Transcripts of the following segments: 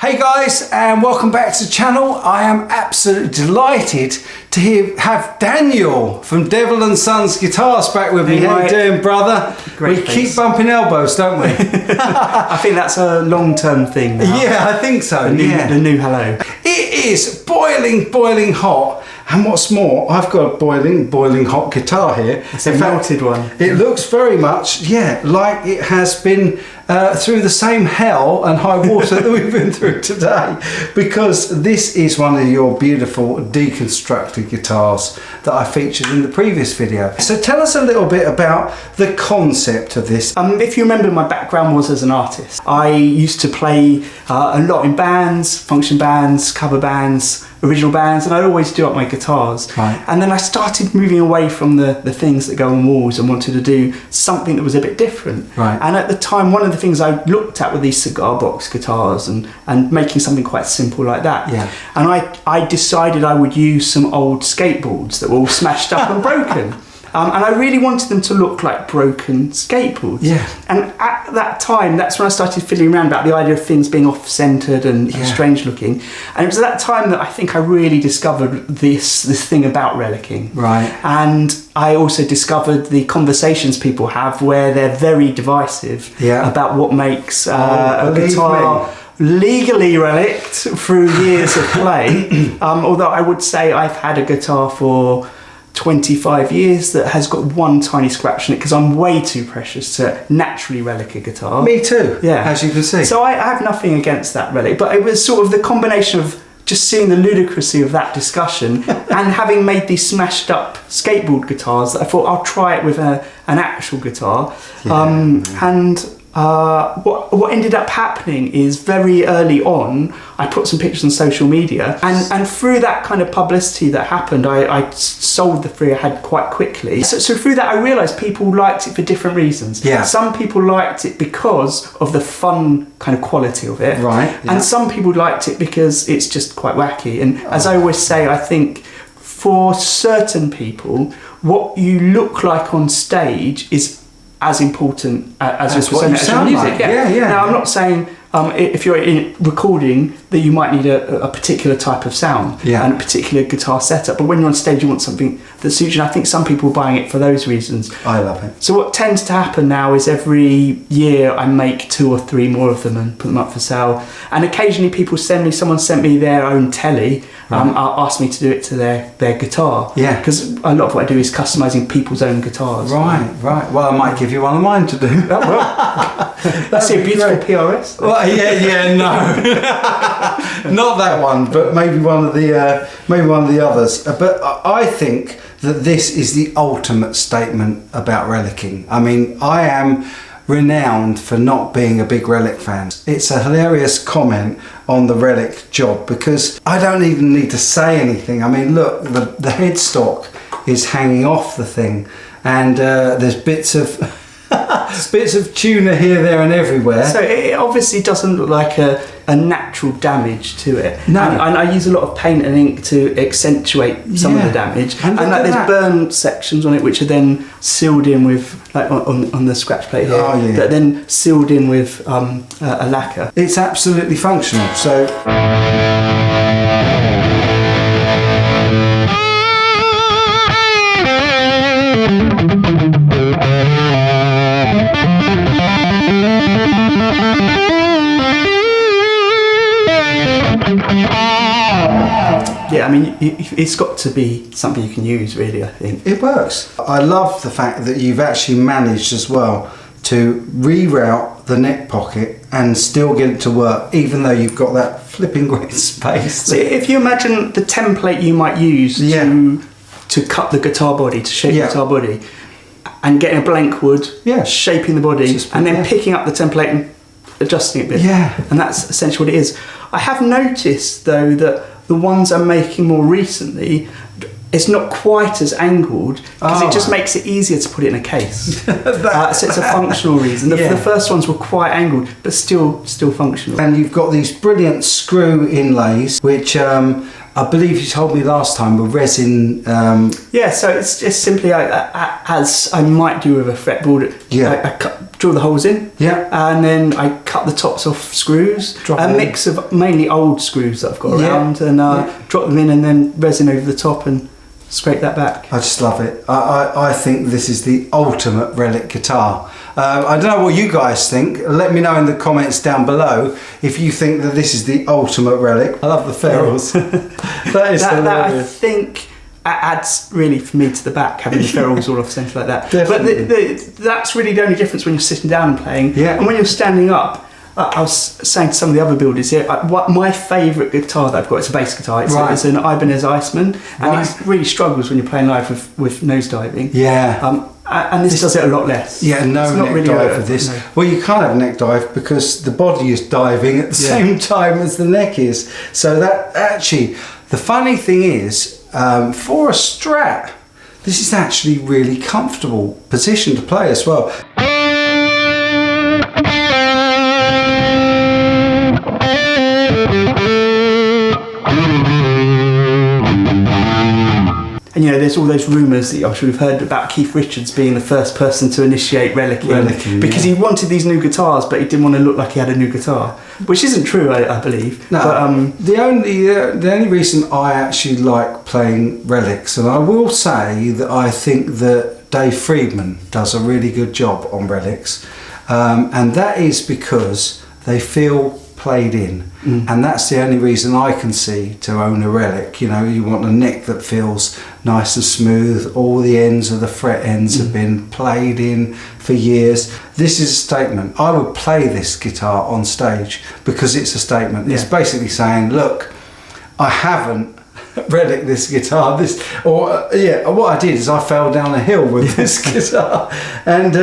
Hey guys, and welcome back to the channel. I am absolutely delighted to have Daniel from Devil and Sons Guitars back with me. Hey, how you doing, brother? Great, keep bumping elbows, don't we? I think that's a long-term thing now. Yeah, I think so. The new hello. It is boiling hot. And what's more, I've got a boiling hot guitar here. It's a melted one. It looks very much, like it has been through the same hell and high water that we've been through today. Because this is one of your beautiful deconstructed guitars that I featured in the previous video. So tell us a little bit about the concept of this. If you remember, my background was as an artist. I used to play a lot in bands, function bands, cover bands, original bands, and I'd always do up my guitars. Right. And then I started moving away from the things that go on walls and wanted to do something that was a bit different. Right. And at the time, one of the things I looked at were these cigar box guitars and making something quite simple like that. Yeah. And I decided I would use some old skateboards that were all smashed up and broken. And I really wanted them to look like broken skateboards. Yeah. And at that time, that's when I started fiddling around about the idea of things being off-centered and strange looking. And it was at that time that I think I really discovered this thing about relicking. Right. And I also discovered the conversations people have where they're very divisive about what makes a guitar legally relicked through years of play. Although I would say I've had a guitar for 25 years that has got one tiny scratch in it because I'm way too precious to naturally relic a guitar. Me too, as you can see. So I have nothing against that relic, but it was sort of the combination of just seeing the ludicrousy of that discussion and having made these smashed up skateboard guitars that I thought I'll try it with an actual guitar. What ended up happening is very early on, I put some pictures on social media, and through that kind of publicity that happened, I sold the three I had quite quickly. So through that, I realised people liked it for different reasons. Yeah. Some people liked it because of the fun kind of quality of it. Right. Yeah. And some people liked it because it's just quite wacky. And as I always say, I think for certain people, what you look like on stage is as important as your persona, as your music. Like. Yeah. Now, I'm not saying if you're in recording that you might need a particular type of sound and a particular guitar setup, but when you're on stage, you want something that suits you. And I think some people are buying it for those reasons. I love it. So what tends to happen now is every year I make 2 or 3 more of them and put them up for sale. And occasionally someone sent me their own telly, asked me to do it to their guitar. Yeah. Because a lot of what I do is customising people's own guitars. Right. Well, I might give you one of mine to do. That's a beautiful PRS. Well, no, not that one, but maybe one of the others. But I think that this is the ultimate statement about relicking. I mean, I am renowned for not being a big Relic fan. It's a hilarious comment on the Relic job because I don't even need to say anything. I mean, look, the headstock is hanging off the thing, and there's bits of tuna here, there and everywhere. So it obviously doesn't look like a natural damage to it. No. And I use a lot of paint and ink to accentuate some of the damage. And there's burn sections on it which are then sealed in with, like on the scratch plate here, that are then sealed in with a lacquer. It's absolutely functional. So yeah, I mean, it's got to be something you can use, really, I think. it works. I love the fact that you've actually managed as well to reroute the neck pocket and still get it to work, even though you've got that flipping great space. So if you imagine the template you might use to cut the guitar body, to shape the guitar body, and getting a blank wood, shaping the body, and then picking up the template and adjusting it a bit. Yeah. And that's essentially what it is. I have noticed, though, that the ones I'm making more recently, it's not quite as angled because it just makes it easier to put it in a case. So it's a functional reason. The first ones were quite angled, but still functional. And you've got these brilliant screw inlays, which I believe you told me last time were resin. Yeah, so it's just simply as I might do with a fretboard. I drill the holes in. Yeah. And then I cut the tops off screws. Drop a them mix of mainly old screws that I've got around, and drop them in, and then resin over the top and scrape that back. I just love it. I think this is the ultimate Relic guitar. I don't know what you guys think. Let me know in the comments down below if you think that this is the ultimate Relic. I love the ferrules. That is that I hilarious. think adds really for me to the back, having the ferrules all off centre like that. Definitely. But that's really the only difference when you're sitting down and playing. Yeah. And when you're standing up, I was saying to some of the other builders here, my favourite guitar that I've got is a bass guitar. It's an Ibanez Iceman, and it really struggles when you're playing live with nose diving. Yeah. And this does it a lot less. Yeah, no neck really dive for this. No. Well, you can't have neck dive because the body is diving at the same time as the neck is. So that actually, the funny thing is, for a Strat, this is actually really comfortable position to play as well. And there's all those rumours that I'm sure you've heard about Keith Richards being the first person to initiate relicking because he wanted these new guitars, but he didn't want to look like he had a new guitar, which isn't true, I believe. No, but, the only reason I actually like playing relics, and I will say that I think that Dave Friedman does a really good job on relics, and that is because they feel played in, and that's the only reason I can see to own a relic. You want a neck that feels nice and smooth, all the ends of the fret ends have been played in for years. This is a statement. I would play this guitar on stage because it's a statement. It's basically saying, look, I haven't Relic this guitar. What I did is I fell down a hill with this guitar and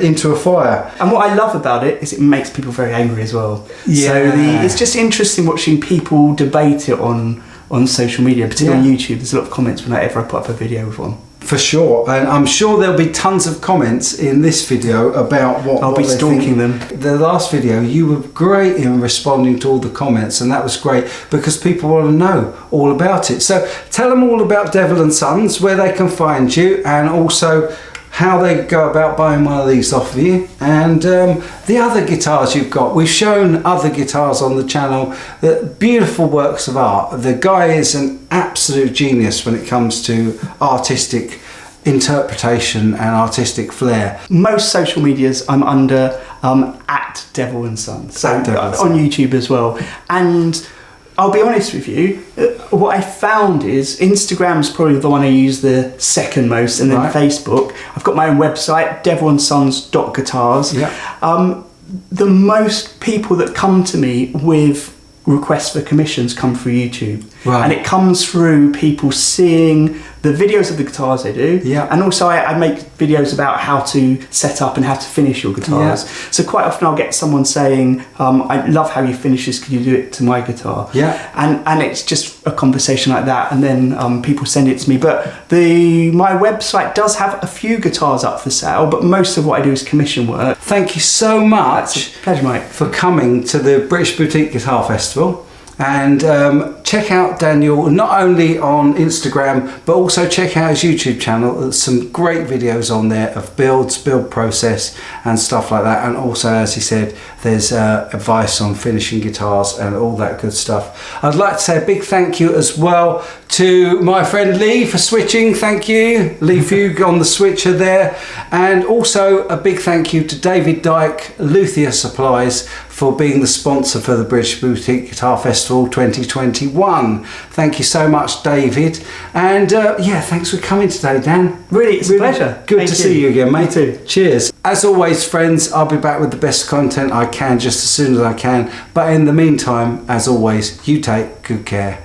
into a fire. And what I love about it is it makes people very angry as well. Yeah. So it's just interesting watching people debate it on social media, particularly on YouTube. There's a lot of comments whenever I put up a video with one. For sure, and I'm sure there'll be tons of comments in this video about what I'll be stalking them. The last video, you were great in responding to all the comments, and that was great because people want to know all about it. So tell them all about Devil & Sons, where they can find you, and also how they go about buying one of these off of you, and the other guitars you've got. We've shown other guitars on the channel, beautiful works of art. The guy is an absolute genius when it comes to artistic interpretation and artistic flair. Most social medias I'm under at Devil & Sons, so on YouTube as well. And I'll be honest with you, what I found is Instagram's probably the one I use the second most, and then Facebook. I've got my own website, devilandsons.guitars. The most people that come to me with requests for commissions come through YouTube. And it comes through people seeing the videos of the guitars I do, and also I make videos about how to set up and how to finish your guitars. So quite often I'll get someone saying, I love how you finish this, can you do it to my guitar? And it's just a conversation like that, and then people send it to me. But my website does have a few guitars up for sale, but most of what I do is commission work. Thank you so much. It's a pleasure, mate, for coming to the British Boutique Guitar Festival. And check out Daniel not only on Instagram but also check out his YouTube channel. There's some great videos on there of build process and stuff like that, and also, as he said, there's advice on finishing guitars and all that good stuff. I'd like to say a big thank you as well to my friend Leigh for switching. Thank you, Leigh Fugue on the switcher there, and also a big thank you to David Dyke, Luthier Supplies, for being the sponsor for the British Boutique Guitar Festival 2021. Thank you so much, David. And thanks for coming today, Dan. Really, it's a pleasure. Good to see you again, mate. Me too. Cheers. As always, friends, I'll be back with the best content I can just as soon as I can. But in the meantime, as always, you take good care.